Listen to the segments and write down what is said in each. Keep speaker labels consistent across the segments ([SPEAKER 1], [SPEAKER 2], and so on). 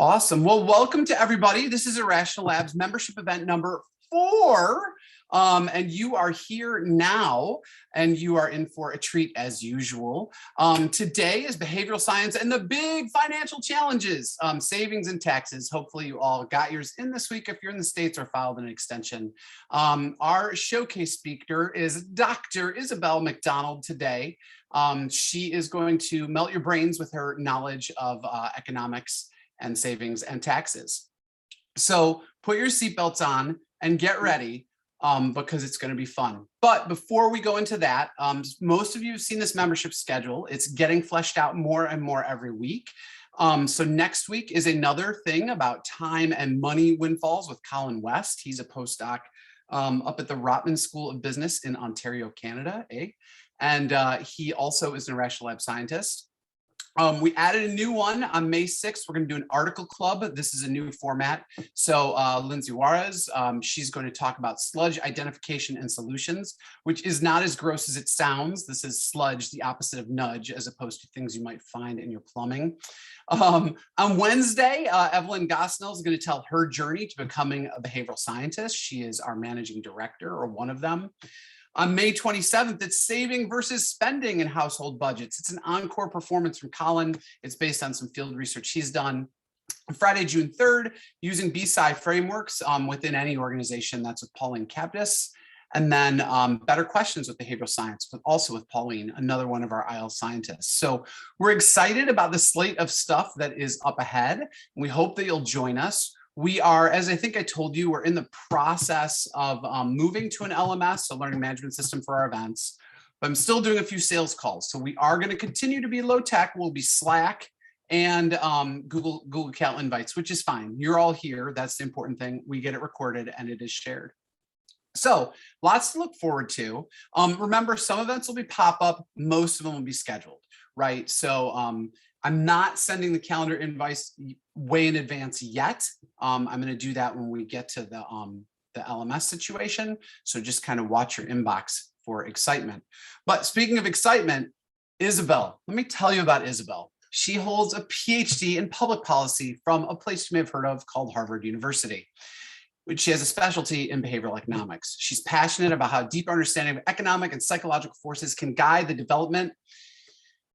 [SPEAKER 1] Awesome. Well, welcome to everybody. This is Irrational Labs membership event number 4. And you are here now, and you are in for a treat as usual. Today is behavioral science and the big financial challenges, savings and taxes. Hopefully you all got yours in this week if you're in the States or filed an extension. Our showcase speaker is Dr. Isabel Macdonald today. She is going to melt your brains with her knowledge of economics and savings and taxes. So put your seatbelts on and get ready because it's going to be fun. But before we go into that, most of you have seen this membership schedule. It's getting fleshed out more and more every week. So next week is another thing about time and money windfalls with Colin West. He's a postdoc up at the Rotman School of Business in Ontario, Canada. And he also is an Irrational Lab scientist. We added a new one on May 6th. We're going to do an article club. This is a new format. So Lindsay Juarez, she's going to talk about sludge identification and solutions, which is not as gross as it sounds. This is sludge, the opposite of nudge, as opposed to things you might find in your plumbing. On Wednesday, Evelyn Gosnell is going to tell her journey to becoming a behavioral scientist. She is our managing director, or one of them. On May 27th, it's saving versus spending in household budgets. It's an encore performance from Colin. It's based on some field research he's done. Friday, June 3rd, using BSci frameworks within any organization. That's with Pauline Cabdis. And then better questions with behavioral science, but also with Pauline, another one of our IELTS scientists. So we're excited about the slate of stuff that is up ahead. We hope that you'll join us. We are, as I think I told you, we're in the process of moving to an LMS, so learning management system for our events, but I'm still doing a few sales calls. So we are going to continue to be low tech. We'll be Slack and Google Cal invites, which is fine. You're all here. That's the important thing. We get it recorded and it is shared. So lots to look forward to. Remember, some events will be pop-up. Most of them will be scheduled, right? So I'm not sending the calendar invites way in advance yet. I'm going to do that when we get to the LMS situation. So just kind of watch your inbox for excitement. But speaking of excitement, Isabel, let me tell you about Isabel. She holds a PhD in public policy from a place you may have heard of called Harvard University, which she has a specialty in behavioral economics. She's passionate about how deeper understanding of economic and psychological forces can guide the development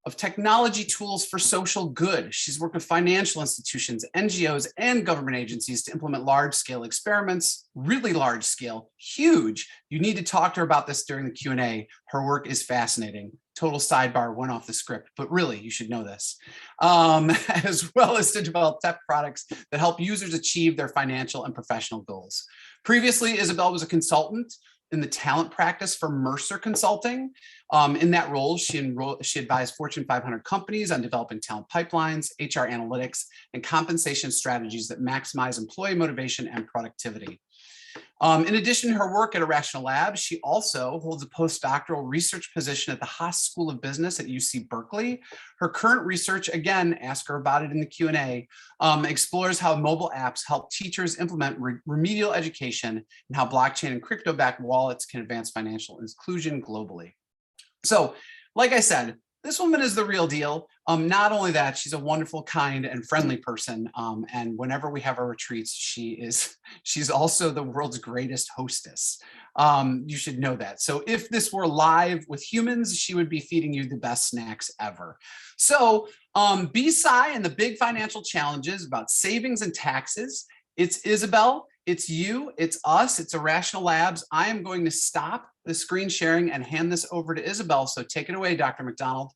[SPEAKER 1] of technology tools for social good. She's worked with financial institutions, NGOs, and government agencies to implement large-scale experiments, really large-scale, huge. You need to talk to her about this during the Q&A. Her work is fascinating. Total sidebar, went off the script, but really, you should know this. As well as to develop tech products that help users achieve their financial and professional goals. Previously, Isabel was a consultant in the talent practice for Mercer Consulting. In that role, she advised Fortune 500 companies on developing talent pipelines, HR analytics, and compensation strategies that maximize employee motivation and productivity. In addition to her work at Irrational Labs, she also holds a postdoctoral research position at the Haas School of Business at UC Berkeley. Her current research, again, ask her about it in the Q&A, explores how mobile apps help teachers implement remedial education and how blockchain and crypto-backed wallets can advance financial inclusion globally. So, like I said, this woman is the real deal. Not only that, she's a wonderful, kind, and friendly person. And whenever we have our retreats, she's also the world's greatest hostess. You should know that. So if this were live with humans, she would be feeding you the best snacks ever. So BSci and the big financial challenges about savings and taxes. It's Isabel, it's you, it's us, it's Irrational Labs. I am going to stop the screen sharing and hand this over to Isabel. So take it away, Dr. Macdonald.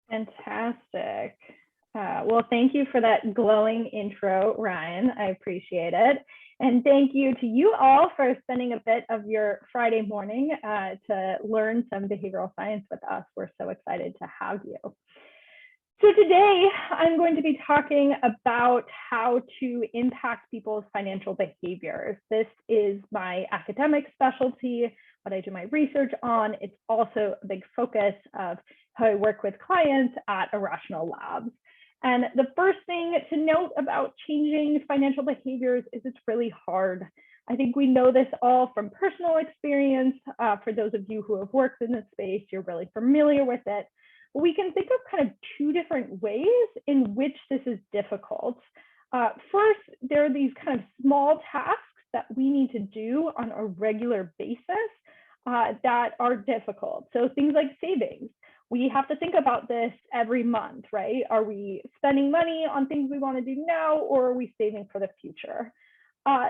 [SPEAKER 2] Fantastic. Well, thank you for that glowing intro, Ryan. I appreciate it. And thank you to you all for spending a bit of your Friday morning to learn some behavioral science with us. We're so excited to have you. So today I'm going to be talking about how to impact people's financial behaviors. This is my academic specialty, what I do my research on. It's also a big focus of how I work with clients at Irrational Labs. And the first thing to note about changing financial behaviors is it's really hard. I think we know this all from personal experience. For those of you who have worked in this space, you're really familiar with it. But we can think of kind of two different ways in which this is difficult. First, there are these kind of small tasks that we need to do on a regular basis that are difficult. So things like savings. We have to think about this every month, right? Are we spending money on things we want to do now, or are we saving for the future?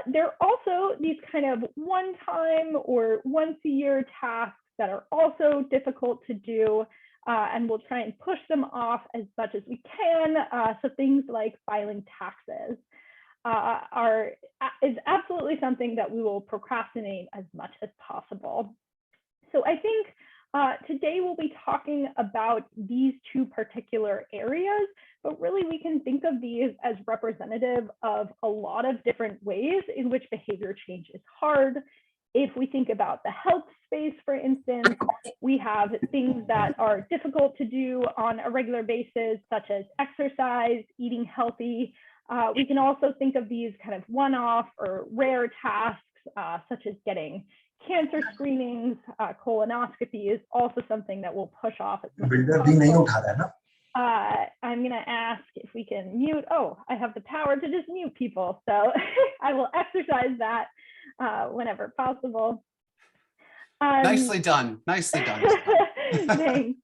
[SPEAKER 2] There are also these kind of one-time or once-a-year tasks that are also difficult to do, and we'll try and push them off as much as we can. So things like filing taxes is absolutely something that we will procrastinate as much as possible. So I think today we'll be talking about these two particular areas, but really we can think of these as representative of a lot of different ways in which behavior change is hard. If we think about the health space, for instance, we have things that are difficult to do on a regular basis, such as exercise, eating healthy. We can also think of these kind of one-off or rare tasks, such as getting cancer screenings. Colonoscopy is also something that we'll push off as much as possible. I'm going to ask if we can mute. Oh, I have the power to just mute people. So I will exercise that whenever possible.
[SPEAKER 1] Nicely done. Nicely done.
[SPEAKER 2] Thanks.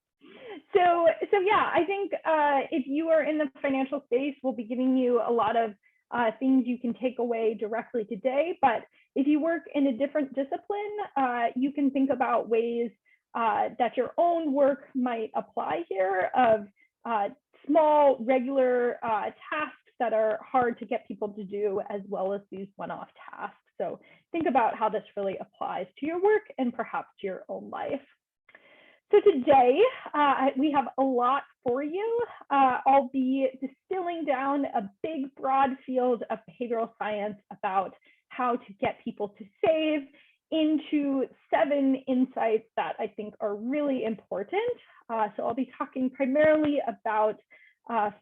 [SPEAKER 2] So yeah, I think if you are in the financial space, we'll be giving you a lot of things you can take away directly today. But if you work in a different discipline, you can think about ways that your own work might apply here of small, regular tasks that are hard to get people to do, as well as these one-off tasks. So think about how this really applies to your work and perhaps to your own life. So today, we have a lot for you. I'll be distilling down a big, broad field of behavioral science about how to get people to save into 7 insights that I think are really important. So I'll be talking primarily about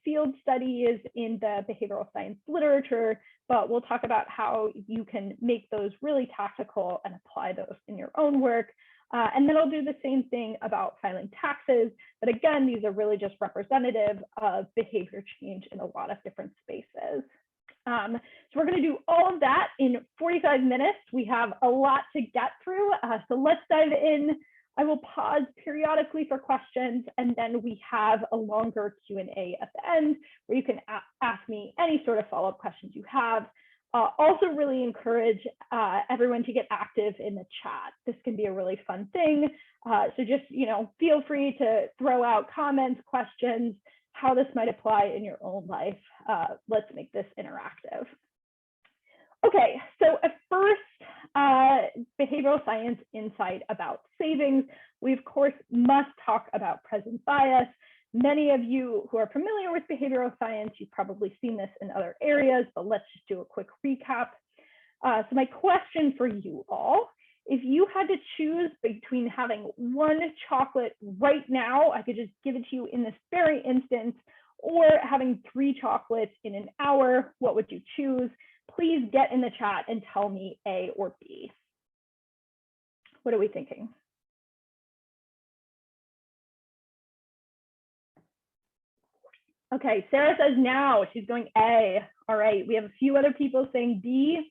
[SPEAKER 2] field studies in the behavioral science literature, but we'll talk about how you can make those really tactical and apply those in your own work. And then I'll do the same thing about filing taxes. But again, these are really just representative of behavior change in a lot of different spaces. So we're going to do all of that in 45 minutes. We have a lot to get through. So let's dive in. I will pause periodically for questions, and then we have a longer Q&A at the end where you can ask me any sort of follow-up questions you have. Also really encourage everyone to get active in the chat. This can be a really fun thing. So just, feel free to throw out comments, questions, how this might apply in your own life. Let's make this interactive. Okay, so a first behavioral science insight about savings. We, of course, must talk about present bias. Many of you who are familiar with behavioral science, you've probably seen this in other areas, but let's just do a quick recap. So my question for you all, if you had to choose between having one chocolate right now, I could just give it to you in this very instance, or having 3 chocolates in an hour, what would you choose? Please get in the chat and tell me A or B. What are we thinking? Okay, Sarah says now, she's going A. All right, we have a few other people saying B.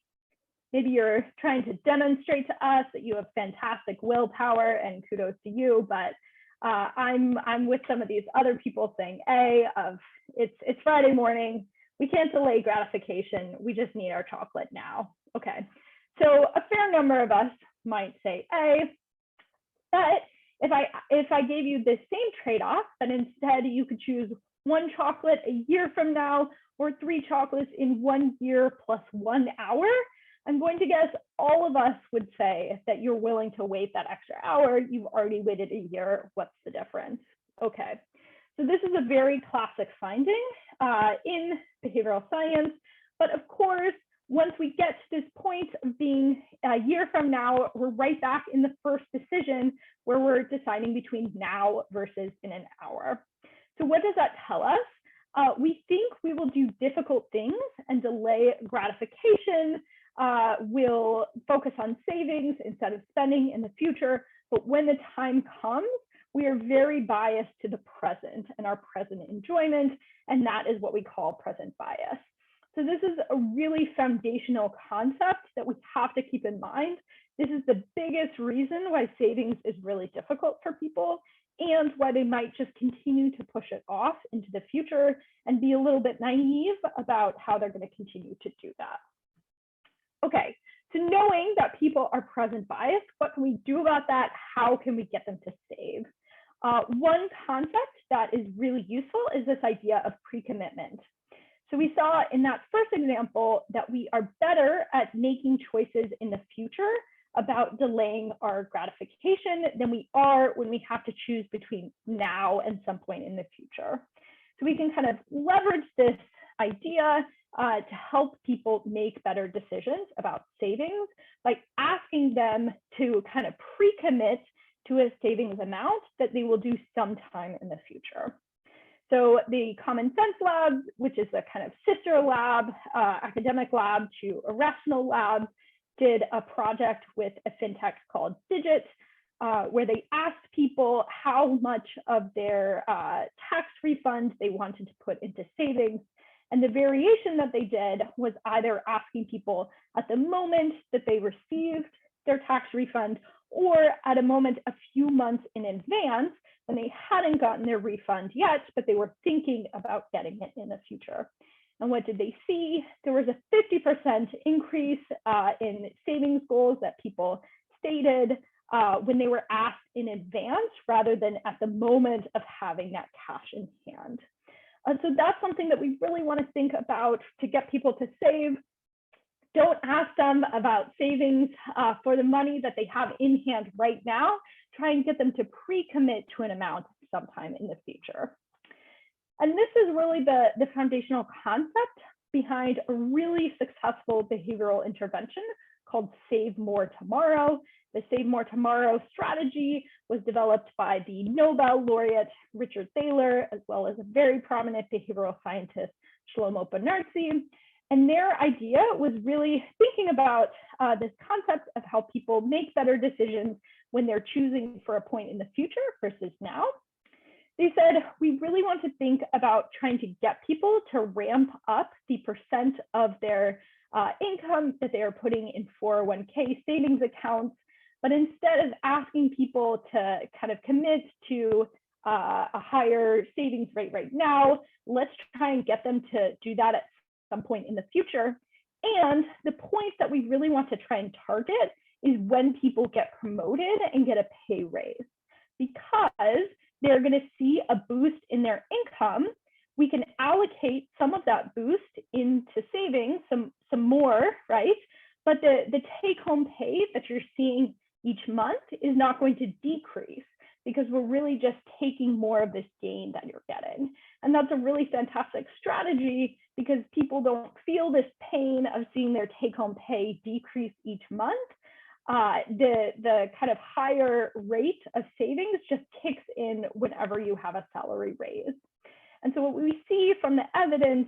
[SPEAKER 2] Maybe you're trying to demonstrate to us that you have fantastic willpower, and kudos to you, but I'm with some of these other people saying A of it's Friday morning. We can't delay gratification. We just need our chocolate now. Okay, so a fair number of us might say A, but if I gave you the same trade-off, but instead you could choose 1 chocolate a year from now or 3 chocolates in 1 year plus 1 hour, I'm going to guess all of us would say that you're willing to wait that extra hour. You've already waited a year. What's the difference? Okay, so this is a very classic finding in behavioral science. But of course, once we get to this point of being a year from now, we're right back in the first decision where we're deciding between now versus in an hour. So what does that tell us? We think we will do difficult things and delay gratification. We'll focus on savings instead of spending in the future. But when the time comes, we are very biased to the present and our present enjoyment, and that is what we call present bias. So this is a really foundational concept that we have to keep in mind. This is the biggest reason why savings is really difficult for people and why they might just continue to push it off into the future and be a little bit naive about how they're going to continue to do that. Okay, so knowing that people are present biased, what can we do about that? How can we get them to save? One concept that is really useful is this idea of pre-commitment. So we saw in that first example that we are better at making choices in the future about delaying our gratification than we are when we have to choose between now and some point in the future. So we can kind of leverage this idea to help people make better decisions about savings by asking them to kind of pre-commit to a savings amount that they will do sometime in the future. So the Common Sense Lab, which is a kind of sister lab, academic lab to Irrational Lab, did a project with a fintech called Digit, where they asked people how much of their tax refund they wanted to put into savings. And the variation that they did was either asking people at the moment that they received their tax refund or at a moment a few months in advance when they hadn't gotten their refund yet, but they were thinking about getting it in the future. And what did they see? There was a 50% increase in savings goals that people stated when they were asked in advance rather than at the moment of having that cash in hand. So that's something that we really want to think about to get people to save. Don't ask them about savings for the money that they have in hand right now. Try and get them to pre-commit to an amount sometime in the future. And this is really the foundational concept behind a really successful behavioral intervention called Save More Tomorrow. The Save More Tomorrow strategy was developed by the Nobel laureate Richard Thaler, as well as a very prominent behavioral scientist, Shlomo Bonartzi. And their idea was really thinking about this concept of how people make better decisions when they're choosing for a point in the future versus now. They said, we really want to think about trying to get people to ramp up the percent of their income that they are putting in 401k savings accounts. But instead of asking people to kind of commit to a higher savings rate right now, let's try and get them to do that at some point in the future. And the point that we really want to try and target is when people get promoted and get a pay raise. Because they're going to see a boost in their income, we can allocate some of that boost into savings, some more, right? But the take-home pay that you're seeing each month is not going to decrease because we're really just taking more of this gain that you're getting. And that's a really fantastic strategy because people don't feel this pain of seeing their take-home pay decrease each month. The kind of higher rate of savings just kicks in whenever you have a salary raise. And so what we see from the evidence,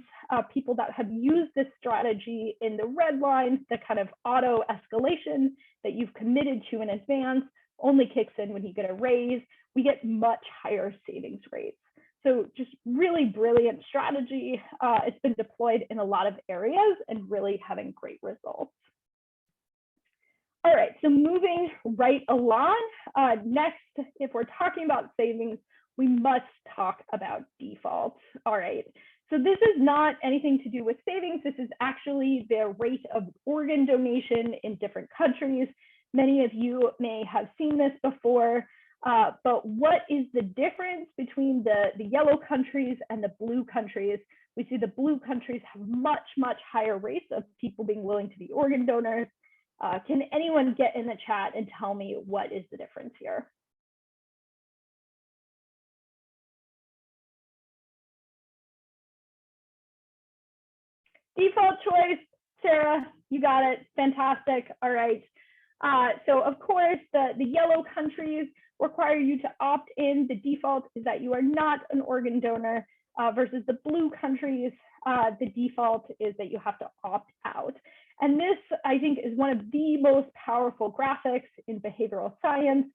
[SPEAKER 2] people that have used this strategy in the red line, the kind of auto escalation that you've committed to in advance only kicks in when you get a raise, we get much higher savings rates. So just really brilliant strategy. It's been deployed in a lot of areas and really having great results. All right, so moving right along, next, if we're talking about savings, we must talk about defaults. All right, so this is not anything to do with savings. This is actually the rate of organ donation in different countries. Many of you may have seen this before, but what is the difference between the yellow countries and the blue countries? We see the blue countries have much, much higher rates of people being willing to be organ donors. Can anyone get in the chat and tell me what is the difference here? Default choice, Sarah, you got it, fantastic, all right. So of course, the yellow countries require you to opt in. The default is that you are not an organ donor versus the blue countries, the default is that you have to opt out. And this, I think, is one of the most powerful graphics in behavioral science.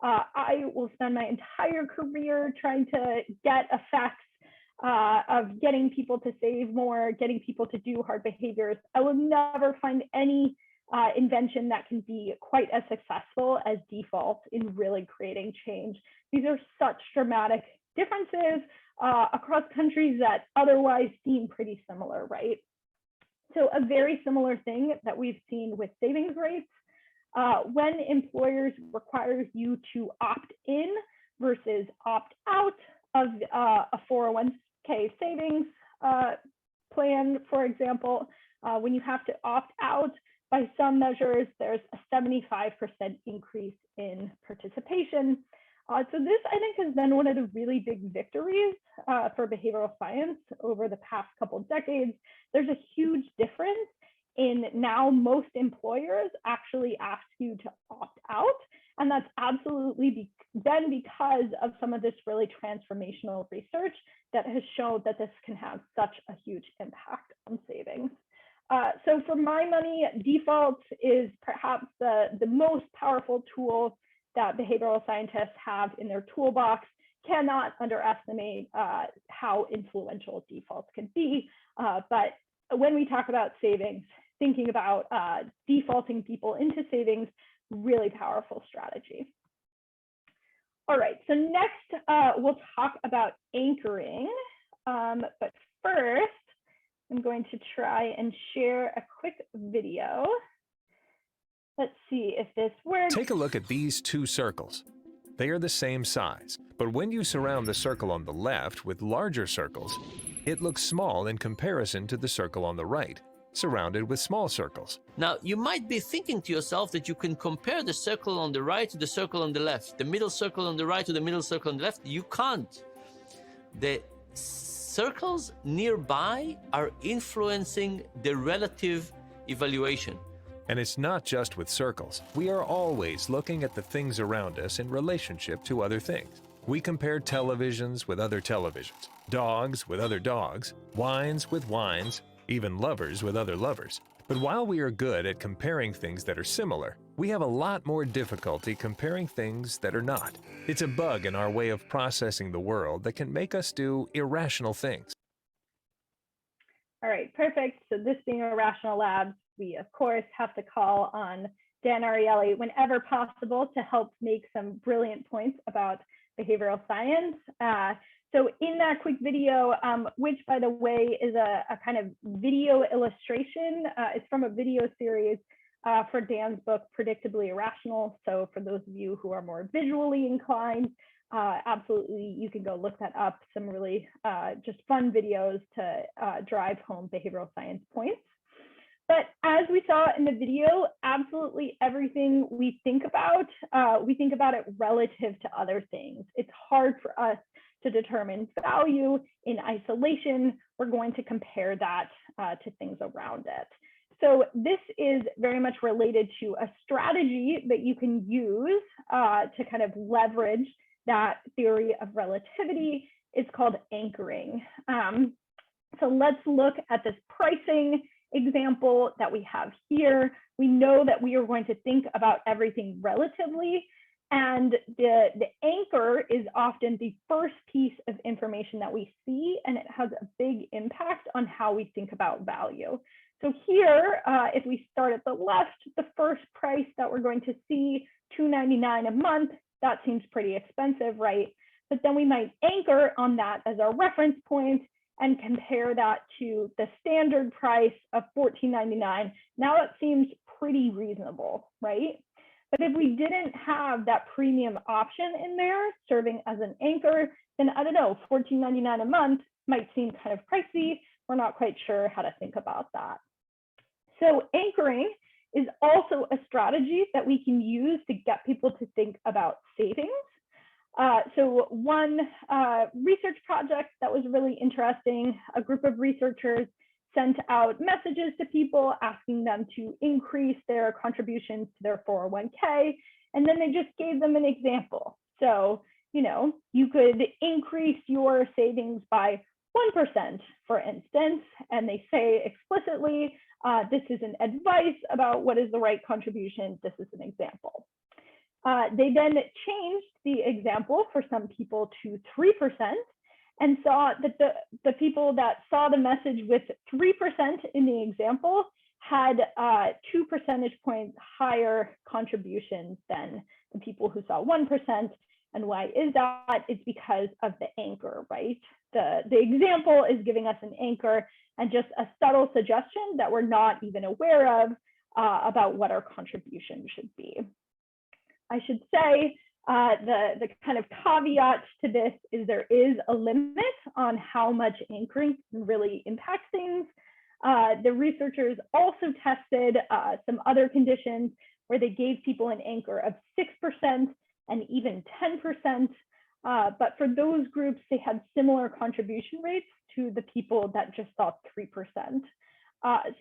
[SPEAKER 2] I will spend my entire career trying to get effects of getting people to save more, getting people to do hard behaviors. I will never find any invention that can be quite as successful as default in really creating change. These are such dramatic differences across countries that otherwise seem pretty similar, right? So a very similar thing that we've seen with savings rates, when employers require you to opt in versus opt out of a 401k savings plan, for example, when you have to opt out, by some measures, there's a 75% increase in participation. So this, I think, has been one of the really big victories for behavioral science over the past couple of decades. There's a huge difference in now most employers actually ask you to opt out. And that's absolutely been because of some of this really transformational research that has shown that this can have such a huge impact on savings. So for my money, default is perhaps the most powerful tool that behavioral scientists have in their toolbox. Cannot underestimate how influential defaults can be. But when we talk about savings, thinking about defaulting people into savings, really powerful strategy. All right, so next we'll talk about anchoring. But first, I'm going to try and share a quick video. Let's see if this works.
[SPEAKER 3] Take a look at these two circles. They are the same size, but when you surround the circle on the left with larger circles, it looks small in comparison to the circle on the right, surrounded with small circles.
[SPEAKER 4] Now, you might be thinking to yourself that you can compare the circle on the right to the circle on the left, the middle circle on the right to the middle circle on the left. You can't. The circles nearby are influencing the relative evaluation.
[SPEAKER 3] And it's not just with circles. We are always looking at the things around us in relationship to other things. We compare televisions with other televisions, dogs with other dogs, wines with wines, even lovers with other lovers. But while we are good at comparing things that are similar, we have a lot more difficulty comparing things that are not. It's a bug in our way of processing the world that can make us do irrational things.
[SPEAKER 2] All right, perfect. So this being Irrational Labs, we of course have to call on Dan Ariely whenever possible to help make some brilliant points about behavioral science. So in that quick video, which by the way is a kind of video illustration, it's from a video series for Dan's book, Predictably Irrational. So for those of you who are more visually inclined, absolutely, you can go look that up. Some really just fun videos to drive home behavioral science points. But as we saw in the video, absolutely everything we think about it relative to other things. It's hard for us to determine value in isolation. We're going to compare that to things around it. So this is very much related to a strategy that you can use to kind of leverage that theory of relativity. It's called anchoring. So let's look at this pricing example that we have here. We know that we are going to think about everything relatively, and the anchor is often the first piece of information that we see, and it has a big impact on how we think about value. So here, if we start at the left, the first price that we're going to see, $2.99 a month, that seems pretty expensive, right? But then we might anchor on that as our reference point and compare that to the standard price of $14.99. Now it seems pretty reasonable, right? But if we didn't have that premium option in there serving as an anchor, then I don't know, $14.99 a month might seem kind of pricey. We're not quite sure how to think about that. So anchoring is also a strategy that we can use to get people to think about savings. So one research project that was really interesting, a group of researchers sent out messages to people asking them to increase their contributions to their 401k, and then they just gave them an example. So, you know, you could increase your savings by 1%, for instance, and they say explicitly, this isn't advice about what is the right contribution, this is an example. They then changed the example for some people to 3% and saw that the people that saw the message with 3% in the example had 2 percentage points higher contributions than the people who saw 1%. And why is that? It's because of the anchor, right? The example is giving us an anchor and just a subtle suggestion that we're not even aware of about what our contribution should be. I should say the kind of caveat to this is there is a limit on how much anchoring can really impact things. The researchers also tested some other conditions where they gave people an anchor of 6% and even 10%. But for those groups, they had similar contribution rates to the people that just saw 3%.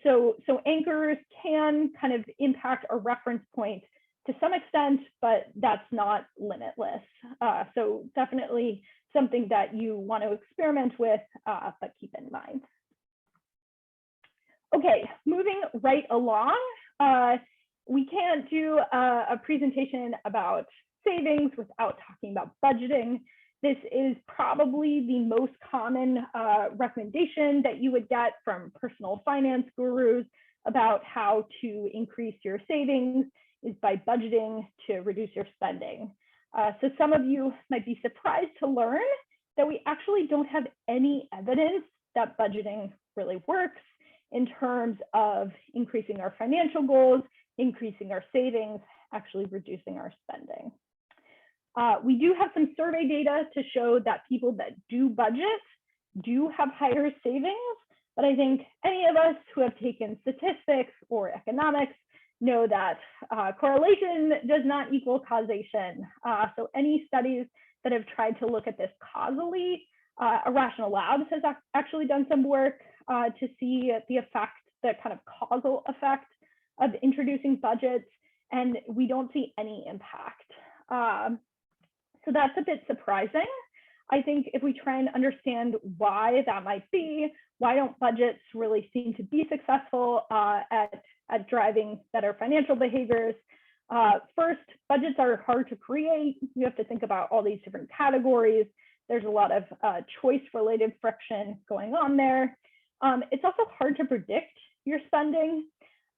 [SPEAKER 2] So anchors can kind of impact a reference point to some extent, but that's not limitless. So definitely something that you want to experiment with, but keep in mind. Okay, moving right along. We can't do a presentation about savings without talking about budgeting. This is probably the most common recommendation that you would get from personal finance gurus about how to increase your savings is by budgeting to reduce your spending. So some of you might be surprised to learn that we actually don't have any evidence that budgeting really works in terms of increasing our financial goals, increasing our savings, actually reducing our spending. We do have some survey data to show that people that do budget do have higher savings, but I think any of us who have taken statistics or economics know that correlation does not equal causation. So any studies that have tried to look at this causally, Irrational Labs has actually done some work to see the effect, the kind of causal effect of introducing budgets, and we don't see any impact. So that's a bit surprising. I think if we try and understand why that might be, why don't budgets really seem to be successful at driving better financial behaviors? First, budgets are hard to create. You have to think about all these different categories. There's a lot of choice-related friction going on there. It's also hard to predict your spending.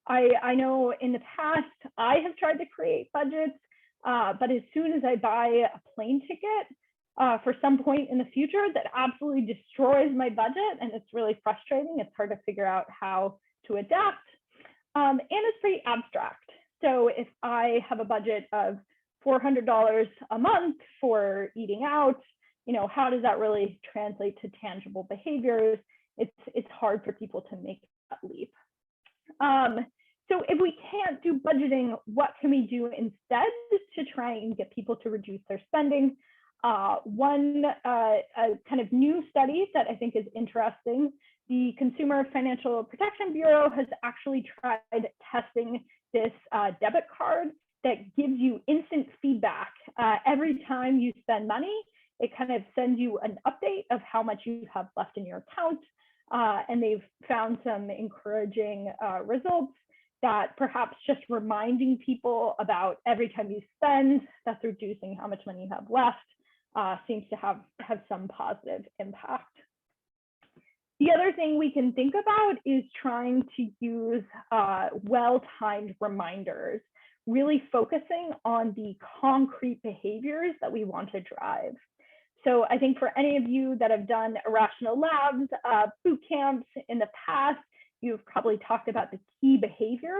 [SPEAKER 2] I know in the past, I have tried to create budgets, but as soon as I buy a plane ticket for some point in the future, that absolutely destroys my budget, and it's really frustrating. It's hard to figure out how to adapt, and it's pretty abstract. So if I have a budget of $400 a month for eating out, you know, how does that really translate to tangible behaviors? It's hard for people to make that leap. So if we can't do budgeting, what can we do instead to try and get people to reduce their spending? One kind of new study that I think is interesting, the Consumer Financial Protection Bureau has actually tried testing this debit card that gives you instant feedback. Every time you spend money, it kind of sends you an update of how much you have left in your account. And they've found some encouraging results that perhaps just reminding people about every time you spend, that's reducing how much money you have left, seems to have some positive impact. The other thing we can think about is trying to use well-timed reminders, really focusing on the concrete behaviors that we want to drive. So I think for any of you that have done Irrational Labs boot camps in the past, you've probably talked about the key behavior.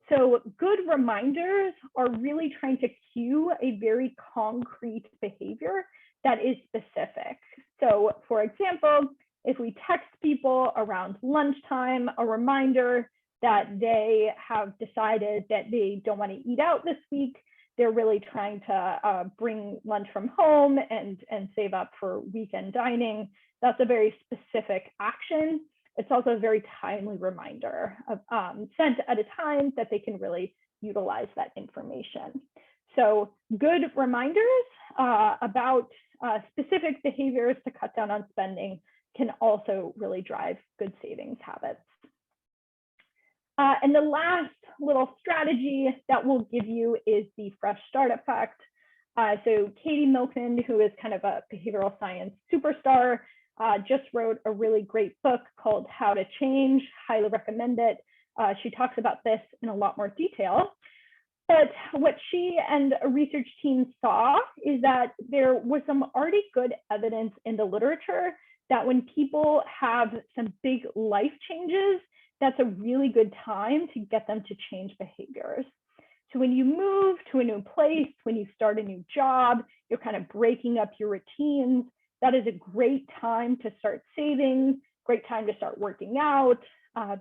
[SPEAKER 2] So good reminders are really trying to cue a very concrete behavior that is specific. So for example, if we text people around lunchtime, a reminder that they have decided that they don't want to eat out this week, they're really trying to bring lunch from home and save up for weekend dining. That's a very specific action. It's also a very timely reminder of, sent at a time that they can really utilize that information. So good reminders about specific behaviors to cut down on spending can also really drive good savings habits. And the last little strategy that we'll give you is the fresh start effect. So Katie Milkman, who is kind of a behavioral science superstar, just wrote a really great book called How to Change. Highly recommend it. She talks about this in a lot more detail. But what she and a research team saw is that there was some already good evidence in the literature that when people have some big life changes, that's a really good time to get them to change behaviors. So when you move to a new place, when you start a new job, you're kind of breaking up your routines, that is a great time to start saving, great time to start working out,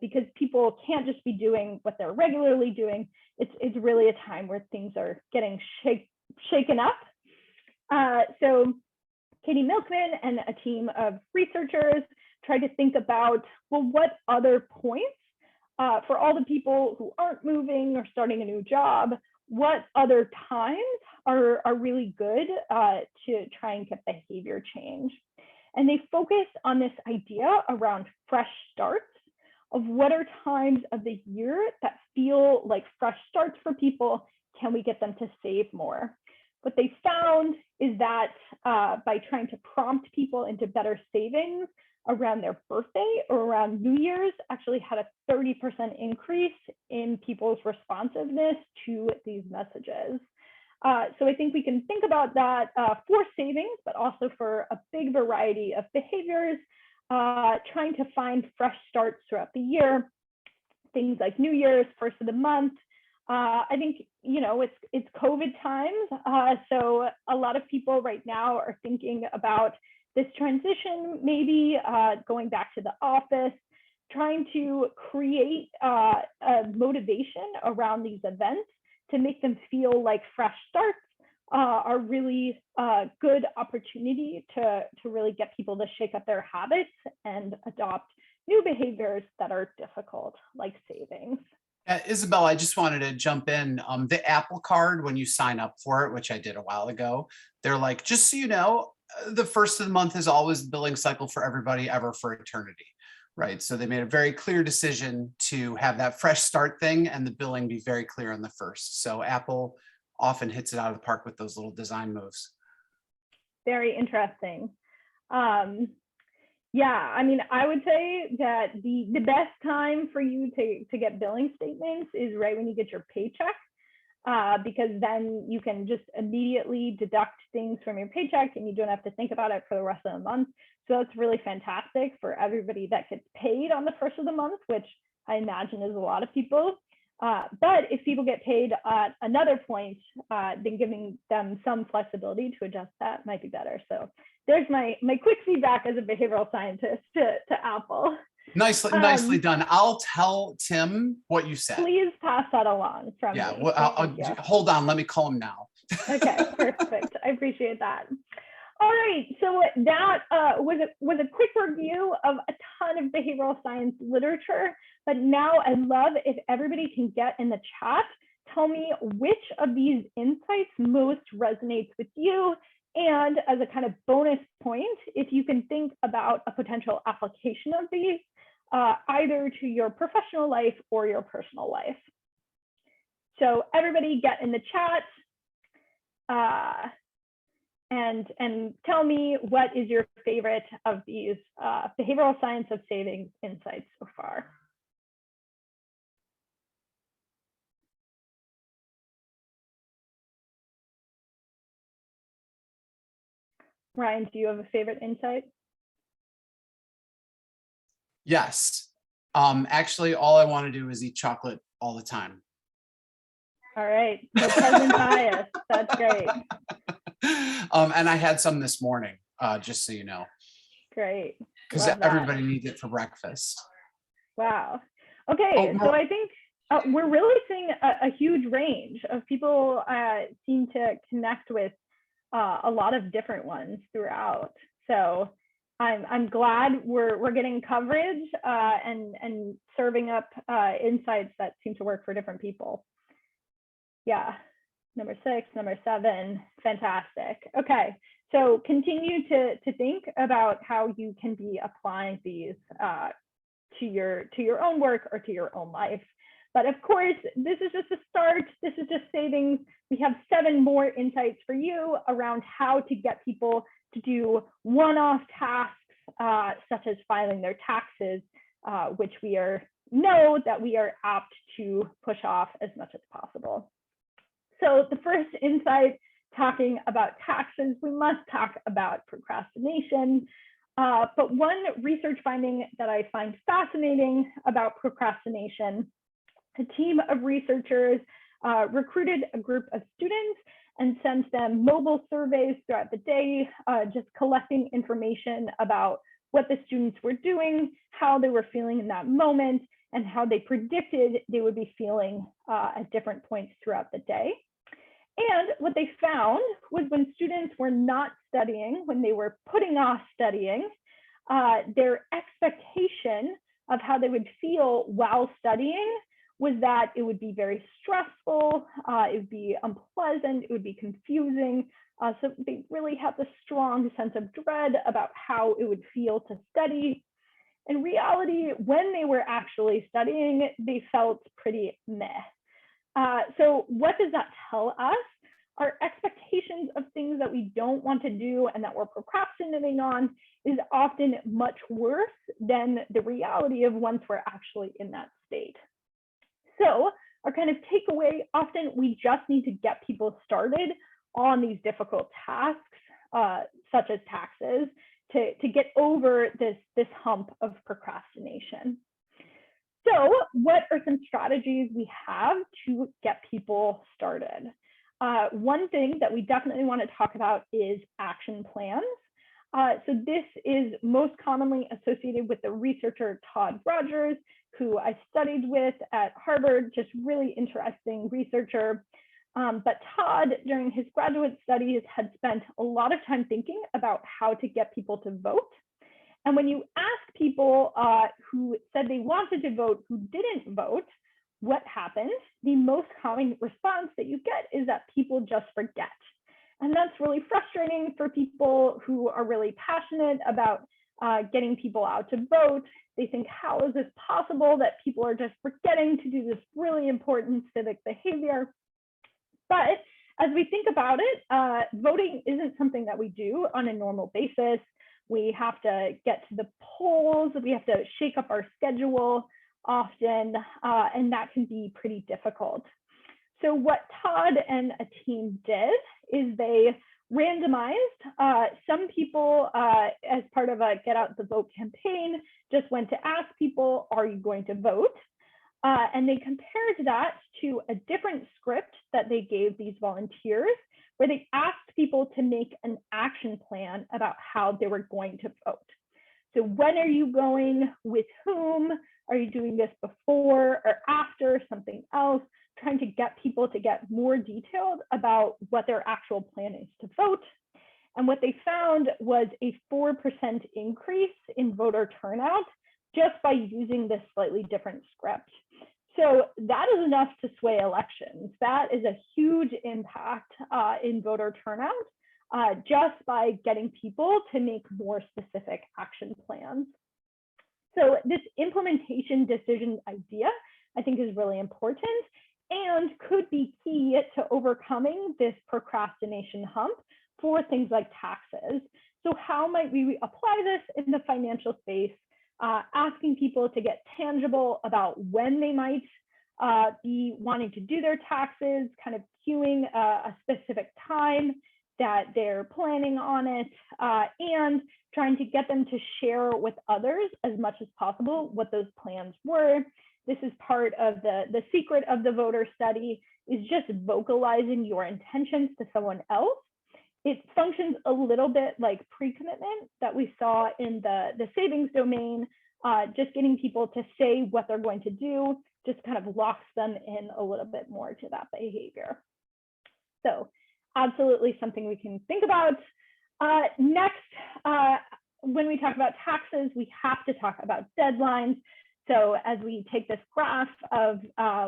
[SPEAKER 2] because people can't just be doing what they're regularly doing. It's really a time where things are getting shaken up. So Katie Milkman and a team of researchers tried to think about, well, what other points for all the people who aren't moving or starting a new job, what other times are really good to try and get behavior change? And they focused on this idea around fresh starts, of what are times of the year that feel like fresh starts for people. Can we get them to save more? What they found is that by trying to prompt people into better savings around their birthday or around New Year's, actually had a 30% increase in people's responsiveness to these messages. So I think we can think about that for savings, but also for a big variety of behaviors, trying to find fresh starts throughout the year, things like New Year's, first of the month. I think, it's COVID times. So a lot of people right now are thinking about this transition, maybe going back to the office, trying to create a motivation around these events to make them feel like fresh starts are really a good opportunity to really get people to shake up their habits and adopt new behaviors that are difficult, like savings.
[SPEAKER 1] Isabel, I just wanted to jump in. The Apple Card, when you sign up for it, which I did a while ago, they're like, just so you know, the first of the month is always the billing cycle for everybody ever for eternity, right? So they made a very clear decision to have that fresh start thing and the billing be very clear on the first. So Apple often hits it out of the park with those little design moves.
[SPEAKER 2] Very interesting. Yeah, I mean, I would say that the best time for you to get billing statements is right when you get your paycheck, because then you can just immediately deduct things from your paycheck and you don't have to think about it for the rest of the month. So that's really fantastic for everybody that gets paid on the first of the month, which I imagine is a lot of people. But if people get paid at another point, then giving them some flexibility to adjust that might be better. So there's my quick feedback as a behavioral scientist to Apple.
[SPEAKER 1] Nicely done. I'll tell Tim what you said.
[SPEAKER 2] Please pass that along from me.
[SPEAKER 1] Well, I'll hold on. Let me call him now.
[SPEAKER 2] Okay, perfect. I appreciate that. All right, so that was a quick review of a ton of behavioral science literature. But now I'd love if everybody can get in the chat, tell me which of these insights most resonates with you. And as a kind of bonus point, if you can think about a potential application of these, either to your professional life or your personal life. So everybody get in the chat and tell me what is your favorite of these behavioral science of savings insights so far. Ryan, do you have a favorite insight?
[SPEAKER 1] Yes. Actually, all I want to do is eat chocolate all the time.
[SPEAKER 2] All right. No present bias. That's great.
[SPEAKER 1] And I had some this morning, just so you know.
[SPEAKER 2] Great.
[SPEAKER 1] Because everybody needs it for breakfast.
[SPEAKER 2] Wow. Okay. So I think we're really seeing a huge range of people seem to connect with a lot of different ones throughout. So I'm glad we're getting coverage and serving up insights that seem to work for different people. Yeah, number 6, number 7, fantastic. Okay, so continue to think about how you can be applying these to your own work or to your own life. But of course, this is just a start. This is just savings. We have 7 more insights for you around how to get people to do one-off tasks, such as filing their taxes, which we know that we are apt to push off as much as possible. So the first insight, talking about taxes, we must talk about procrastination. But one research finding that I find fascinating about procrastination, a team of researchers recruited a group of students and sent them mobile surveys throughout the day, just collecting information about what the students were doing, how they were feeling in that moment, and how they predicted they would be feeling at different points throughout the day. And what they found was when students were not studying, when they were putting off studying, their expectation of how they would feel while studying was that it would be very stressful, it would be unpleasant, it would be confusing. So they really had this strong sense of dread about how it would feel to study. In reality, when they were actually studying, they felt pretty meh. So what does that tell us? Our expectations of things that we don't want to do and that we're procrastinating on is often much worse than the reality of once we're actually in that state. So our kind of takeaway, often we just need to get people started on these difficult tasks, such as taxes, to get over this hump of procrastination. So what are some strategies we have to get people started? One thing that we definitely want to talk about is action plans. So this is most commonly associated with the researcher Todd Rogers, who I studied with at Harvard, just really interesting researcher. But Todd, during his graduate studies, had spent a lot of time thinking about how to get people to vote. And when you ask people who said they wanted to vote, who didn't vote, what happened? The most common response that you get is that people just forget. And that's really frustrating for people who are really passionate about getting people out to vote. They think, how is this possible that people are just forgetting to do this really important civic behavior? But as we think about it, voting isn't something that we do on a normal basis. We have to get to the polls, we have to shake up our schedule often, and that can be pretty difficult. So what Todd and a team did is they randomized some people as part of a Get Out the Vote campaign, just went to ask people, are you going to vote? And they compared that to a different script that they gave these volunteers, where they asked people to make an action plan about how they were going to vote. So when are you going, with whom? Are you doing this before or after something else? Trying to get people to get more detailed about what their actual plan is to vote. And what they found was a 4% increase in voter turnout just by using this slightly different script. So that is enough to sway elections. That is a huge impact in voter turnout just by getting people to make more specific action plans. So this implementation decision idea, I think, is really important and could be key to overcoming this procrastination hump for things like taxes. So how might we apply this in the financial space? Asking people to get tangible about when they might be wanting to do their taxes, kind of cueing a specific time that they're planning on it, and trying to get them to share with others as much as possible what those plans were. This is part of the secret of the voter study, is just vocalizing your intentions to someone else. It functions a little bit like pre-commitment that we saw in the savings domain. Just getting people to say what they're going to do just kind of locks them in a little bit more to that behavior. So absolutely something we can think about. Next, when we talk about taxes, we have to talk about deadlines. So as we take this graph of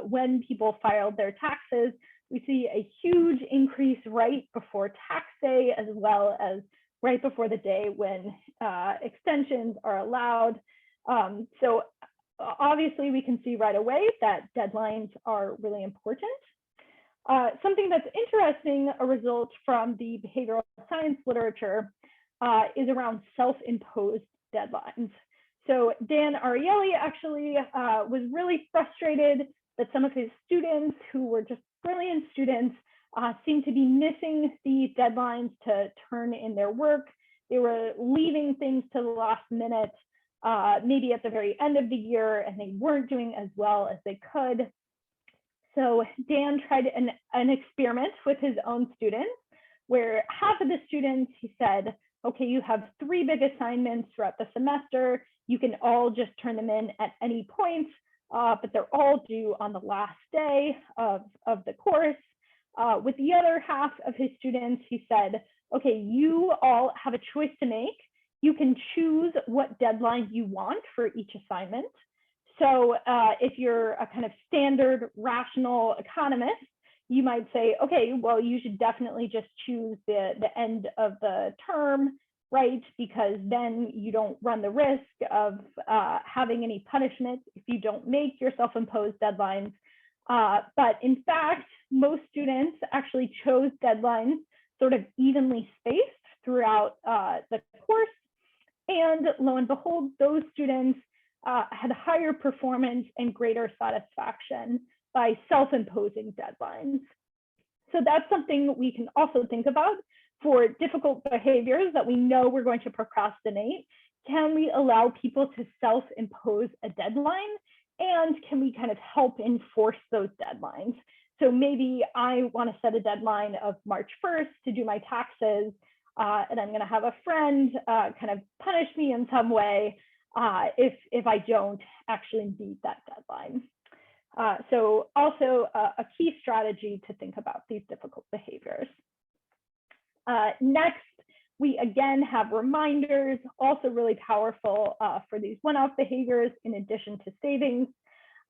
[SPEAKER 2] when people filed their taxes, we see a huge increase right before tax day, as well as right before the day when extensions are allowed. So obviously we can see right away that deadlines are really important. Something that's interesting, a result from the behavioral science literature, is around self-imposed deadlines. So Dan Ariely actually was really frustrated that some of his students, who were just brilliant students, seemed to be missing the deadlines to turn in their work. They were leaving things to the last minute, maybe at the very end of the year, and they weren't doing as well as they could. So Dan tried an experiment with his own students, where half of the students, he said, okay, you have 3 big assignments throughout the semester. You can all just turn them in at any point, but they're all due on the last day of the course. With the other half of his students, he said, okay, you all have a choice to make. You can choose what deadline you want for each assignment. So if you're a kind of standard rational economist, you might say, okay, well, you should definitely just choose the end of the term, right? Because then you don't run the risk of having any punishment if you don't make your self-imposed deadlines. But in fact, most students actually chose deadlines sort of evenly spaced throughout the course. And lo and behold, those students had higher performance and greater satisfaction by self-imposing deadlines. So that's something we can also think about for difficult behaviors that we know we're going to procrastinate. Can we allow people to self-impose a deadline? And can we kind of help enforce those deadlines? So maybe I want to set a deadline of March 1st to do my taxes, and I'm going to have a friend kind of punish me in some way if I don't actually meet that deadline. So also a key strategy to think about these difficult behaviors. Next, we again have reminders, also really powerful for these one-off behaviors in addition to savings.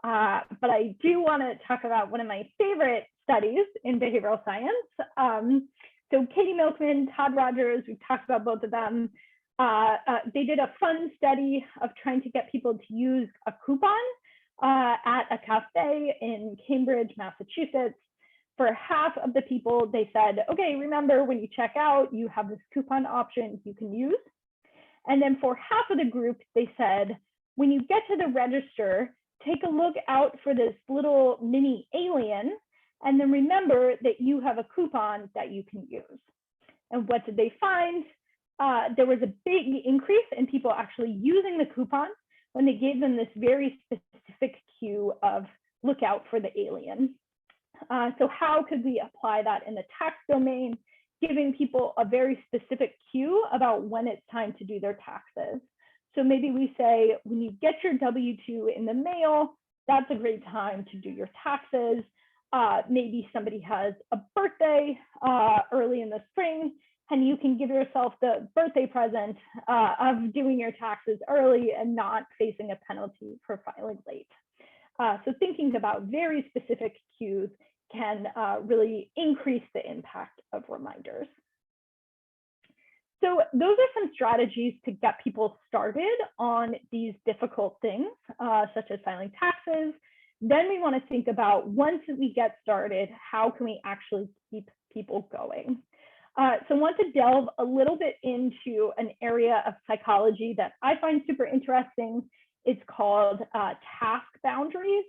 [SPEAKER 2] But I do want to talk about one of my favorite studies in behavioral science. So Katie Milkman, Todd Rogers, we've talked about both of them. They did a fun study of trying to get people to use a coupon at a cafe in Cambridge, Massachusetts. For half of the people, they said, okay, remember when you check out, you have this coupon option you can use. And then for half of the group, they said, when you get to the register, take a look out for this little mini alien, and then remember that you have a coupon that you can use. And what did they find? There was a big increase in people actually using the coupon when they gave them this very specific cue of look out for the alien. So how could we apply that in the tax domain, giving people a very specific cue about when it's time to do their taxes? So maybe we say, when you get your W-2 in the mail, that's a great time to do your taxes. Maybe somebody has a birthday early in the spring, and you can give yourself the birthday present of doing your taxes early and not facing a penalty for filing late. So thinking about very specific cues can really increase the impact of reminders. So those are some strategies to get people started on these difficult things, such as filing taxes. Then we want to think about, once we get started, how can we actually keep people going? So I want to delve a little bit into an area of psychology that I find super interesting. It's called task boundaries.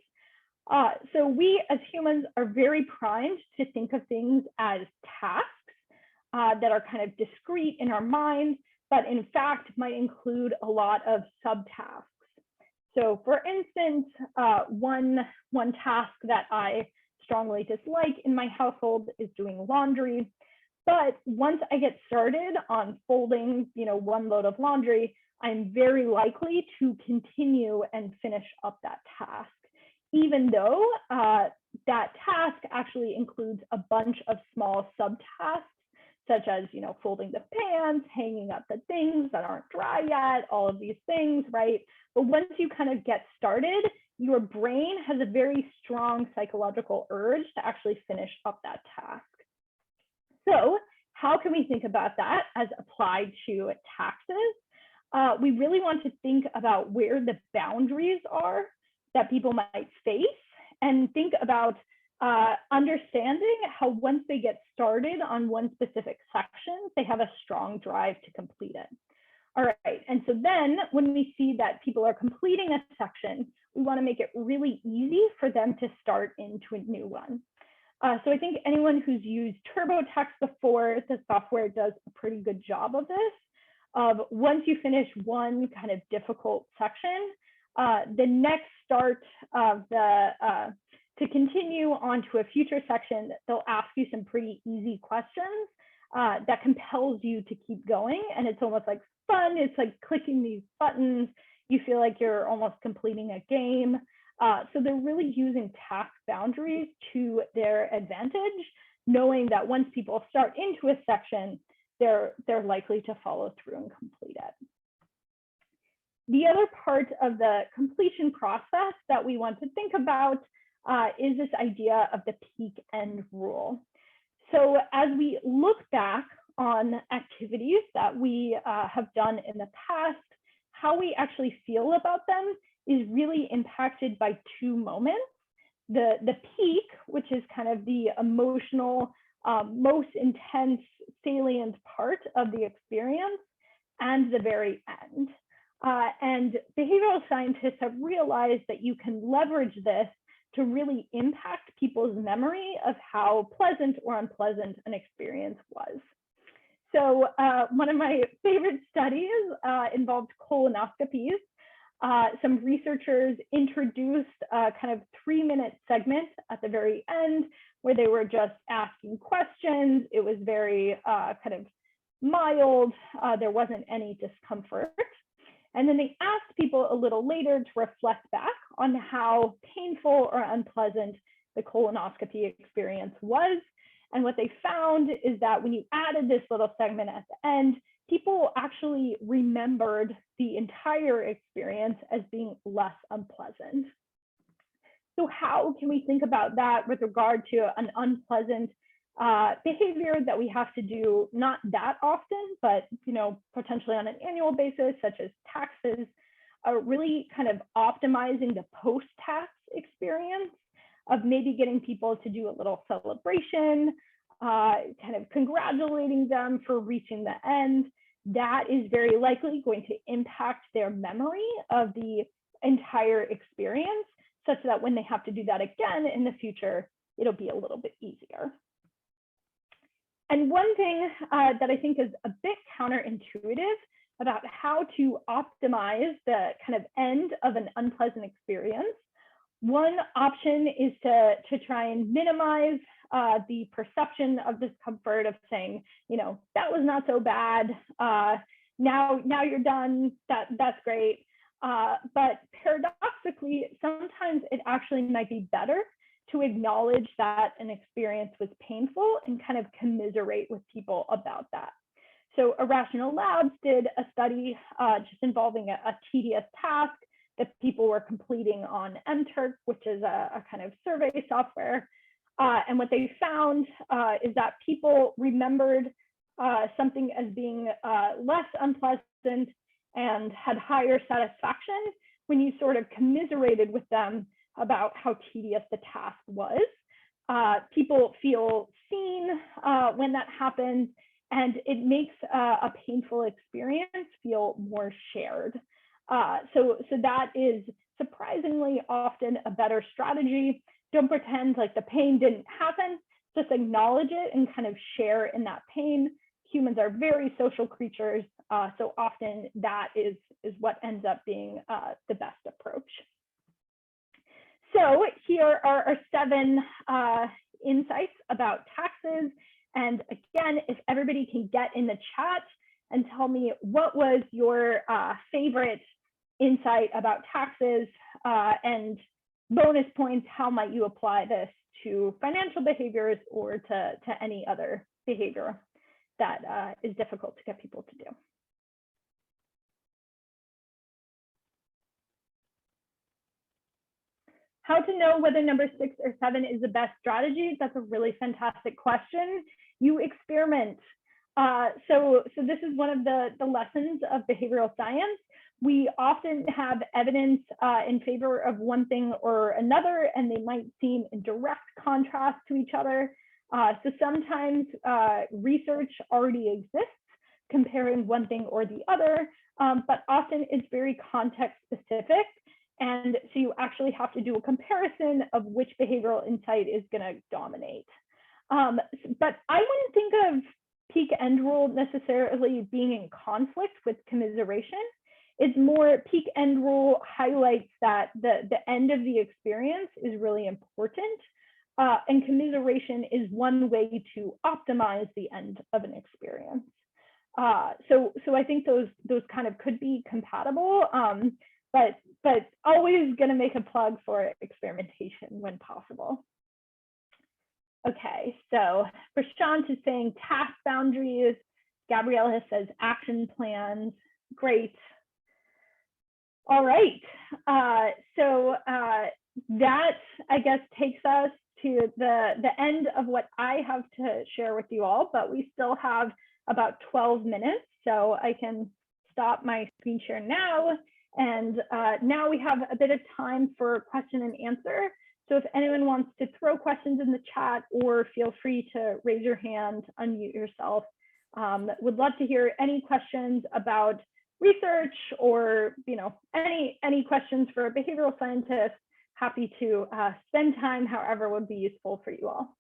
[SPEAKER 2] So we as humans are very primed to think of things as tasks that are kind of discrete in our mind, but in fact might include a lot of subtasks. So for instance, one task that I strongly dislike in my household is doing laundry. But once I get started on folding, one load of laundry, I'm very likely to continue and finish up that task, even though that task actually includes a bunch of small subtasks, such as, folding the pants, hanging up the things that aren't dry yet, all of these things, right? But once you kind of get started, your brain has a very strong psychological urge to actually finish up that task. So how can we think about that as applied to taxes? we really want to think about where the boundaries are that people might face, and think about understanding how once they get started on one specific section, they have a strong drive to complete it. All right, and so then when we see that people are completing a section, we want to make it really easy for them to start into a new one. So I think anyone who's used TurboTax before, the software does a pretty good job of this. Once you finish one kind of difficult section, the next start of to continue on to a future section, they'll ask you some pretty easy questions that compels you to keep going. And it's almost like fun. It's like clicking these buttons. You feel like you're almost completing a game. So they're really using task boundaries to their advantage, knowing that once people start into a section, they're likely to follow through and complete it. The other part of the completion process that we want to think about is this idea of the peak end rule. So as we look back on activities that we have done in the past, how we actually feel about them is really impacted by two moments. The peak, which is kind of the emotional, most intense, salient part of the experience, and the very end. And behavioral scientists have realized that you can leverage this to really impact people's memory of how pleasant or unpleasant an experience was. So one of my favorite studies involved colonoscopies. Some researchers introduced a kind of 3-minute segment at the very end where they were just asking questions. It was very kind of mild. There wasn't any discomfort. And then they asked people a little later to reflect back on how painful or unpleasant the colonoscopy experience was. And what they found is that when you added this little segment at the end, people actually remembered the entire experience as being less unpleasant. So how can we think about that with regard to an unpleasant behavior that we have to do not that often, but potentially on an annual basis, such as taxes, really kind of optimizing the post-tax experience of maybe getting people to do a little celebration, kind of congratulating them for reaching the end. That is very likely going to impact their memory of the entire experience, such that when they have to do that again in the future, it'll be a little bit easier. And one thing that I think is a bit counterintuitive about how to optimize the kind of end of an unpleasant experience, one option is to try and minimize the perception of discomfort of saying, that was not so bad. Now you're done. That's great. But paradoxically, sometimes it actually might be better to acknowledge that an experience was painful and kind of commiserate with people about that. So Irrational Labs did a study just involving a tedious task that people were completing on MTurk, which is a kind of survey software. And what they found is that people remembered something as being less unpleasant and had higher satisfaction when you sort of commiserated with them about how tedious the task was. People feel seen when that happens, and it makes a painful experience feel more shared. So that is surprisingly often a better strategy. Don't pretend like the pain didn't happen, just acknowledge it and kind of share in that pain. Humans are very social creatures, so often that is what ends up being the best approach. So here are our 7 insights about taxes. And again, if everybody can get in the chat and tell me what was your favorite insight about taxes, and bonus points, how might you apply this to financial behaviors or to any other behavior that is difficult to get people to do. How to know whether number 6 or 7 is the best strategy? That's a really fantastic question. You experiment. So this is one of the lessons of behavioral science. We often have evidence in favor of one thing or another, and they might seem in direct contrast to each other. So sometimes research already exists comparing one thing or the other, but often it's very context specific. And so you actually have to do a comparison of which behavioral insight is going to dominate. But I wouldn't think of peak end rule necessarily being in conflict with commiseration. It's more peak end rule highlights that the end of the experience is really important. And commiseration is one way to optimize the end of an experience. So I think those kind of could be compatible, but always going to make a plug for experimentation when possible. Okay, so Prashant is saying task boundaries. Gabriella says action plans. Great. All right. So that, I guess, takes us to the end of what I have to share with you all, but we still have about 12 minutes. So I can stop my screen share now. And now we have a bit of time for question and answer. So if anyone wants to throw questions in the chat, or feel free to raise your hand, unmute yourself. Would love to hear any questions about research, or any questions for a behavioral scientist. Happy to spend time however would be useful for you all.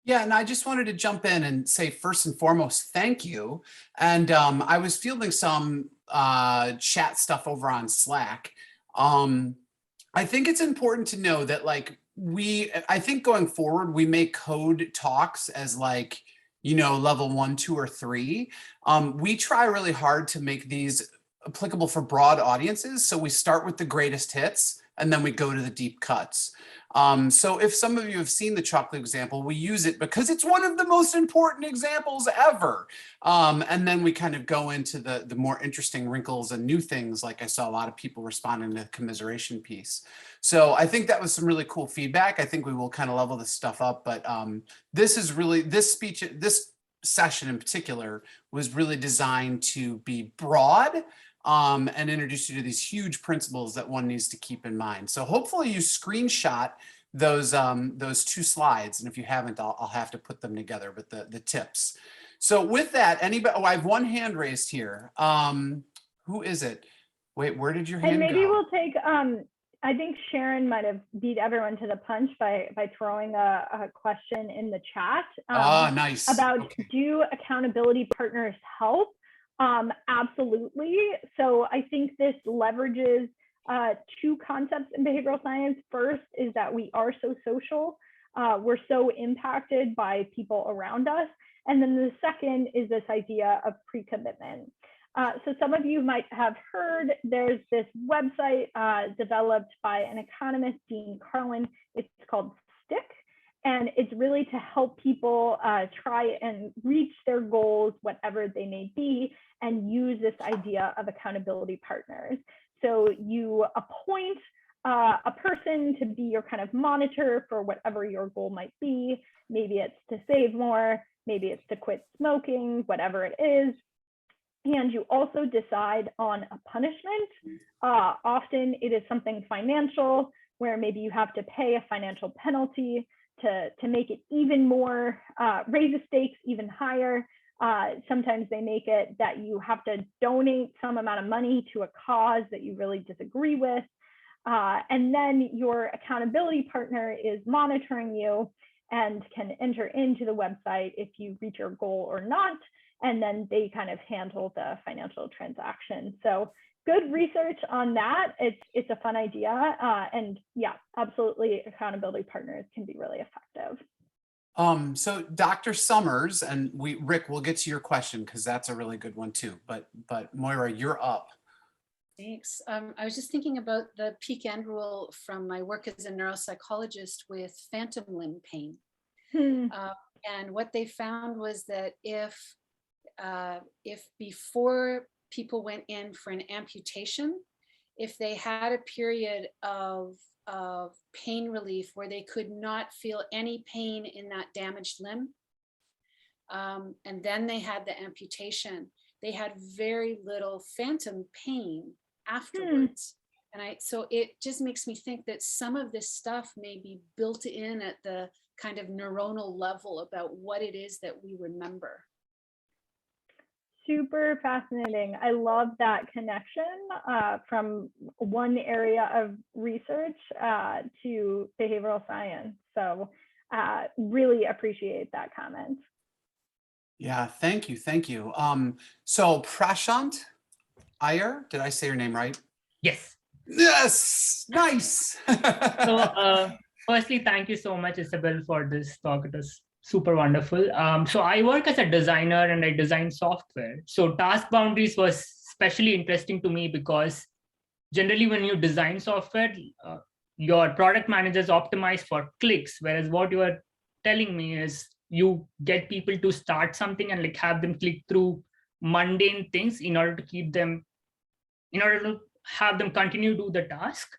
[SPEAKER 1] Yeah, and I just wanted to jump in and say, first and foremost, thank you. And I was fielding some chat stuff over on Slack. I think it's important to know that, like, I think going forward, we may code talks as like, level 1, 2, or 3. We try really hard to make these applicable for broad audiences. So we start with the greatest hits, and then we go to the deep cuts. So if some of you have seen the chocolate example, we use it because it's one of the most important examples ever. And then we kind of go into the more interesting wrinkles and new things, like I saw a lot of people responding to the commiseration piece. So I think that was some really cool feedback. I think we will kind of level this stuff up, but this session in particular was really designed to be broad and introduce you to these huge principles that one needs to keep in mind. So hopefully you screenshot those 2 slides, and if you haven't, I'll have to put them together with the tips. So with that, anybody? Oh, I have one hand raised here. Who is it? Wait, where did your hand go?
[SPEAKER 2] And maybe we'll take. I think Sharon might have beat everyone to the punch by throwing a question in the chat.
[SPEAKER 1] Nice.
[SPEAKER 2] About
[SPEAKER 1] okay.
[SPEAKER 2] Do accountability partners help? Absolutely. So I think this leverages 2 concepts in behavioral science. First is that we are so social. We're so impacted by people around us. And then the second is this idea of pre-commitment. So some of you might have heard there's this website developed by an economist, Dean Carlin. It's called STICK. And it's really to help people try and reach their goals, whatever they may be, and use this idea of accountability partners. So you appoint a person to be your kind of monitor for whatever your goal might be. Maybe it's to save more, maybe it's to quit smoking, whatever it is. And you also decide on a punishment. Often it is something financial, where maybe you have to pay a financial penalty to make it even more, raise the stakes even higher. Sometimes they make it that you have to donate some amount of money to a cause that you really disagree with. And then your accountability partner is monitoring you and can enter into the website if you reach your goal or not. And then they kind of handle the financial transaction. So good research on that. It's a fun idea. And yeah, absolutely, accountability partners can be really effective.
[SPEAKER 1] So Dr. Summers, and Rick, we'll get to your question because that's a really good one too. But Moira, you're up.
[SPEAKER 5] Thanks. I was just thinking about the peak end rule from my work as a neuropsychologist with phantom limb pain. And what they found was that if before people went in for an amputation, if they had a period of pain relief where they could not feel any pain in that damaged limb, and then they had the amputation, they had very little phantom pain afterwards. And so it just makes me think that some of this stuff may be built in at the kind of neuronal level about what it is that we remember.
[SPEAKER 2] Super fascinating. I love that connection from one area of research to behavioral science. So really appreciate that comment.
[SPEAKER 1] Yeah, thank you. Thank you. So Prashant Iyer, did I say your name right?
[SPEAKER 6] Yes.
[SPEAKER 1] Yes, nice.
[SPEAKER 6] So firstly, thank you so much, Isabel, for this talk. It was super wonderful. So I work as a designer and I design software. So task boundaries was especially interesting to me because generally when you design software, your product managers optimize for clicks, whereas what you are telling me is you get people to start something and like have them click through mundane things in order to have them continue to do the task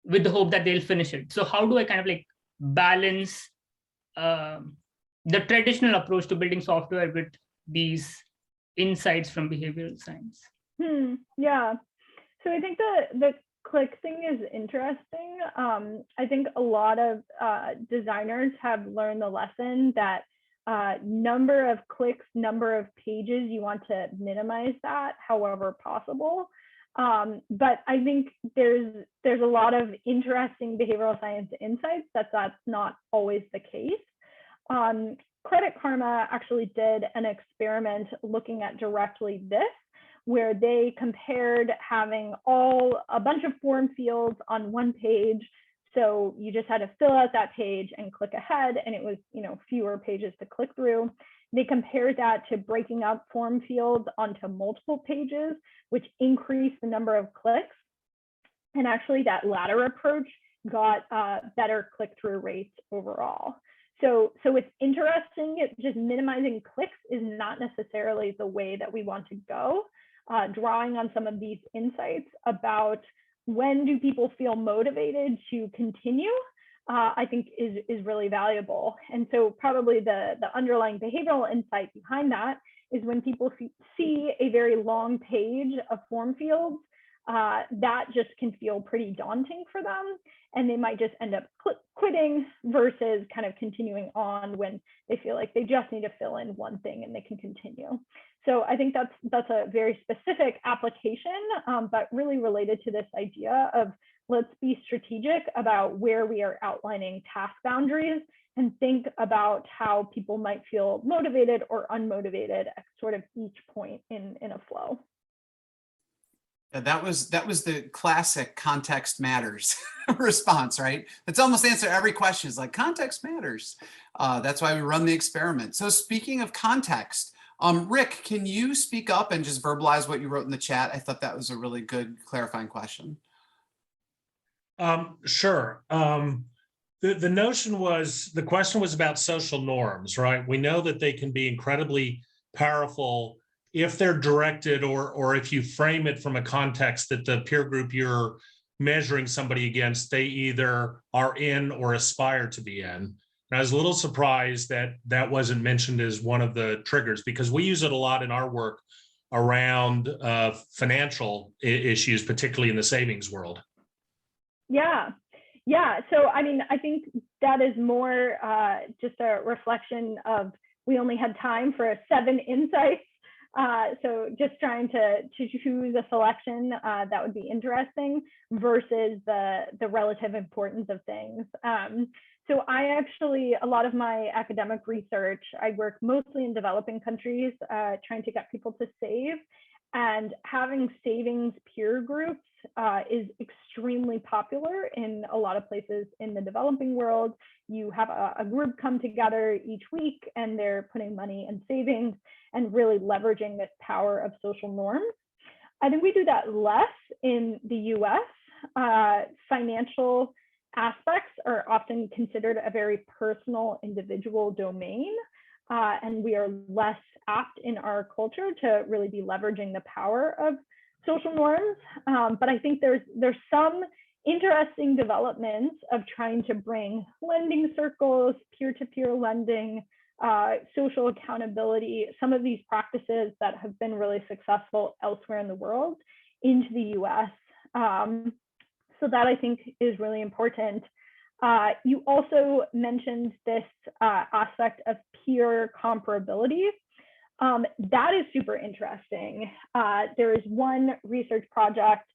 [SPEAKER 6] with the hope that they'll finish it. So how do I kind of like balance the traditional approach to building software with these insights from behavioral science?
[SPEAKER 2] Yeah. So I think the click thing is interesting. I think a lot of designers have learned the lesson that number of clicks, number of pages, you want to minimize that however possible. But I think there's a lot of interesting behavioral science insights that's not always the case. Credit Karma actually did an experiment looking at directly this, where they compared having a bunch of form fields on one page. So you just had to fill out that page and click ahead, and it was, fewer pages to click through. They compared that to breaking up form fields onto multiple pages, which increased the number of clicks. And actually that latter approach got better click-through rates overall. So it's interesting, just minimizing clicks is not necessarily the way that we want to go. Drawing on some of these insights about when do people feel motivated to continue, I think is really valuable. And so probably the underlying behavioral insight behind that is when people see a very long page of form fields, that just can feel pretty daunting for them. And they might just end up quitting versus kind of continuing on when they feel like they just need to fill in one thing and they can continue. So I think that's a very specific application, but really related to this idea of let's be strategic about where we are outlining task boundaries and think about how people might feel motivated or unmotivated at sort of each point in a flow.
[SPEAKER 1] That was the classic context matters response, right? It's almost answer every question is like context matters. That's why we run the experiment. So speaking of context, Rick, can you speak up and just verbalize what you wrote in the chat? I thought that was a really good clarifying question.
[SPEAKER 7] Sure. The notion was, the question was about social norms, right? We know that they can be incredibly powerful if they're directed or if you frame it from a context that the peer group you're measuring somebody against, they either are in or aspire to be in. And I was a little surprised that that wasn't mentioned as one of the triggers, because we use it a lot in our work around financial issues, particularly in the savings world.
[SPEAKER 2] Yeah. So, I mean, I think that is more just a reflection of we only had time for 7 insights. So just trying to choose a selection that would be interesting versus the relative importance of things. So I actually, a lot of my academic research, I work mostly in developing countries, trying to get people to save, and having savings peer groups is extremely popular in a lot of places in the developing world. You have a group come together each week and they're putting money in savings and really leveraging this power of social norms. I think we do that less in the US. Financial aspects are often considered a very personal individual domain. And we are less apt in our culture to really be leveraging the power of social norms. But I think there's some interesting developments of trying to bring lending circles, peer-to-peer lending, social accountability, some of these practices that have been really successful elsewhere in the world into the US. So that I think is really important. You also mentioned this aspect of peer comparability. That is super interesting. There is one research project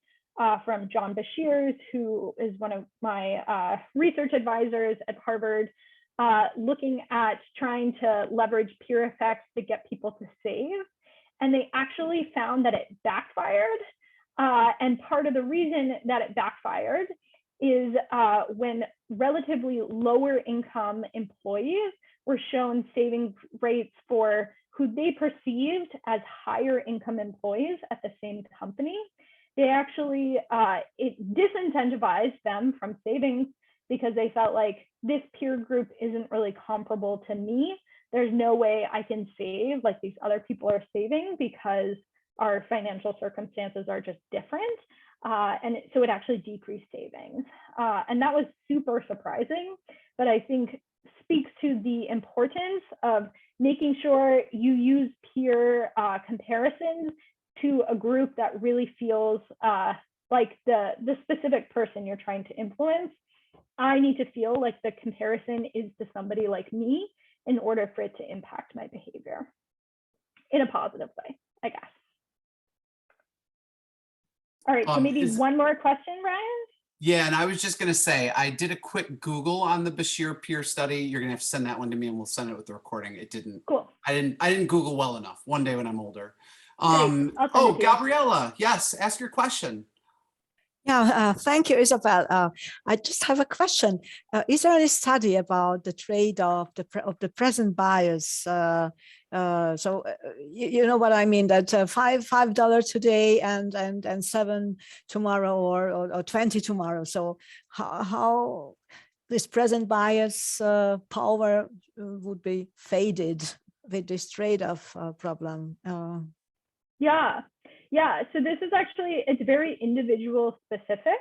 [SPEAKER 2] from John Bashir's, who is one of my research advisors at Harvard, looking at trying to leverage peer effects to get people to save. And they actually found that it backfired. And part of the reason that it backfired is when relatively lower income employees were shown savings rates for who they perceived as higher income employees at the same company, they actually, it disincentivized them from savings because they felt like this peer group isn't really comparable to me. There's no way I can save like these other people are saving because our financial circumstances are just different. And so it actually decreased savings. And that was super surprising, but I think speaks to the importance of making sure you use peer comparisons to a group that really feels like the specific person you're trying to influence. I need to feel like the comparison is to somebody like me in order for it to impact my behavior in a positive way, I guess. All right, so maybe one more question, Ryan?
[SPEAKER 1] Yeah, and I was just going to say, I did a quick Google on the Bashir peer study. You're going to have to send that one to me and we'll send it with the recording. It didn't,
[SPEAKER 2] cool.
[SPEAKER 1] I didn't Google well enough. One day when I'm older.
[SPEAKER 2] Oh,
[SPEAKER 1] Gabriella, yes, ask your question.
[SPEAKER 8] Yeah, thank you, Isabel. I just have a question. Is there any study about the trade-off of the present bias? You know what I mean, that $5 today and $7 tomorrow or 20 tomorrow. So how this present bias power would be faded with this trade-off problem?
[SPEAKER 2] Yeah, so this is actually, it's very individual specific.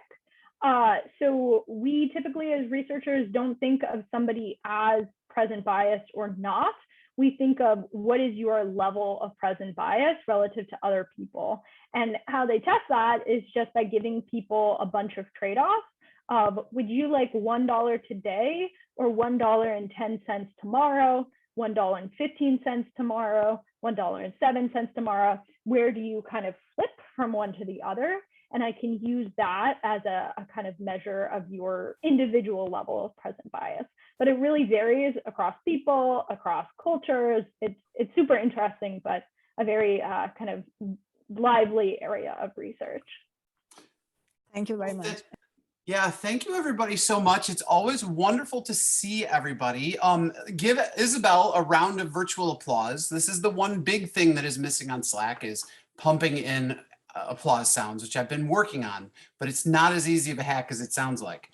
[SPEAKER 2] So we typically as researchers don't think of somebody as present biased or not. We think of what is your level of present bias relative to other people. And how they test that is just by giving people a bunch of trade-offs of, would you like $1 today or $1.10 tomorrow, $1.15 tomorrow, $1.07 tomorrow? Where do you kind of flip from one to the other? And I can use that as a kind of measure of your individual level of present bias. But it really varies across people, across cultures. It's super interesting, but a very kind of lively area of research.
[SPEAKER 8] Thank you very much.
[SPEAKER 1] Yeah, thank you everybody so much. It's always wonderful to see everybody. Give Isabel a round of virtual applause. This is the one big thing that is missing on Slack, is pumping in applause sounds, which I've been working on, but it's not as easy of a hack as it sounds like.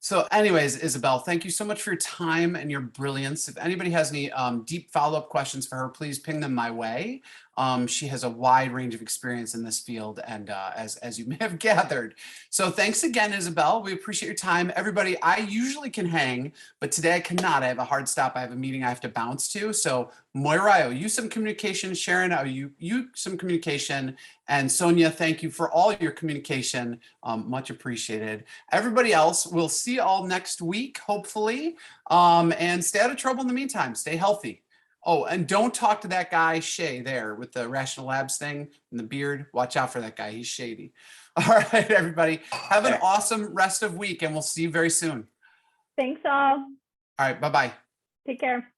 [SPEAKER 1] So anyways, Isabel, thank you so much for your time and your brilliance. If anybody has any deep follow-up questions for her, please ping them my way. She has a wide range of experience in this field, and as you may have gathered. So thanks again, Isabel. We appreciate your time. Everybody, I usually can hang, but today I cannot. I have a hard stop. I have a meeting I have to bounce to. So Moira, I owe you some communication. Sharon, I owe you some communication. And Sonia, thank you for all your communication. Much appreciated. Everybody else, we'll see you all next week, hopefully. And stay out of trouble in the meantime. Stay healthy. Oh, and don't talk to that guy, Shay, there with the Rational Labs thing and the beard. Watch out for that guy. He's shady. All right, everybody. Have an awesome rest of week, and we'll see you very soon.
[SPEAKER 2] Thanks, all.
[SPEAKER 1] All right, bye-bye.
[SPEAKER 2] Take care.